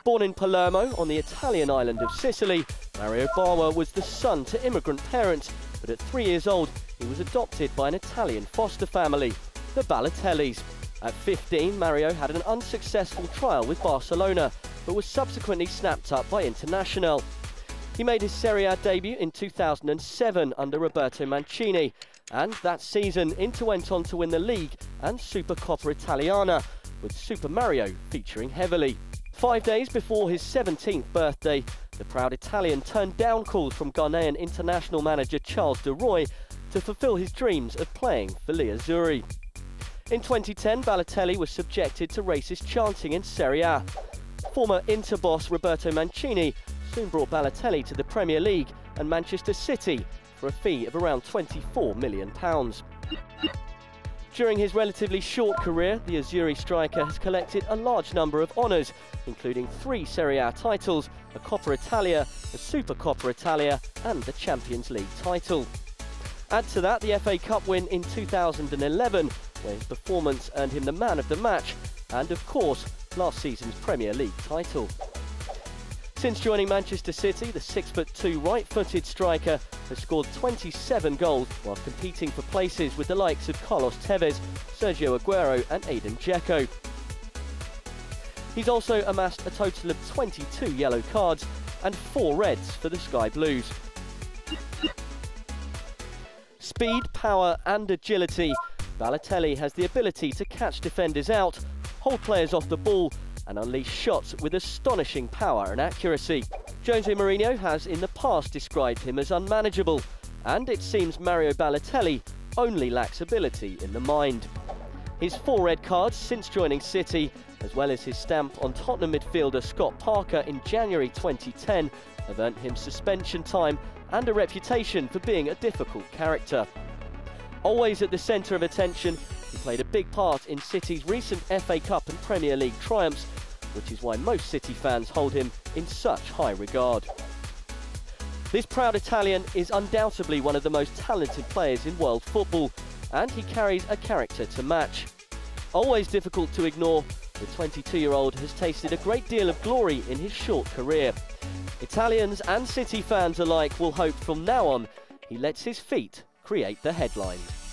Born in Palermo on the Italian island of Sicily, Mario Bava was the son to immigrant parents, but at 3 years old he was adopted by an Italian foster family, the Balotellis. At 15, Mario had an unsuccessful trial with Barcelona, but was subsequently snapped up by Internazionale. He made his Serie A debut in 2007 under Roberto Mancini, and that season Inter went on to win the league and Supercoppa Italiana, with Super Mario featuring heavily. 5 days before his 17th birthday, the proud Italian turned down calls from Ghanaian international manager Charles de Roy to fulfil his dreams of playing for Le Azzurri. In 2010, Balotelli was subjected to racist chanting in Serie A. Former Inter boss Roberto Mancini soon brought Balotelli to the Premier League and Manchester City for a fee of around £24 million. During his relatively short career, the Azzurri striker has collected a large number of honours, including 3 Serie A titles, a Coppa Italia, a Supercoppa Italia and the Champions League title. Add to that the FA Cup win in 2011, where his performance earned him the man of the match, and of course, last season's Premier League title. Since joining Manchester City, the 6'2" right-footed striker has scored 27 goals while competing for places with the likes of Carlos Tevez, Sergio Aguero and Edin Dzeko. He's also amassed a total of 22 yellow cards and 4 reds for the Sky Blues. Speed, power and agility. Balotelli has the ability to catch defenders out, hold players off the ball and unleash shots with astonishing power and accuracy. Jose Mourinho has in the past described him as unmanageable, and it seems Mario Balotelli only lacks ability in the mind. His 4 red cards since joining City, as well as his stamp on Tottenham midfielder Scott Parker in January 2010, have earned him suspension time and a reputation for being a difficult character. Always at the centre of attention, he played a big part in City's recent FA Cup and Premier League triumphs, which is why most City fans hold him in such high regard. This proud Italian is undoubtedly one of the most talented players in world football, and he carries a character to match. Always difficult to ignore, the 22-year-old has tasted a great deal of glory in his short career. Italians and City fans alike will hope from now on he lets his feet create the headlines.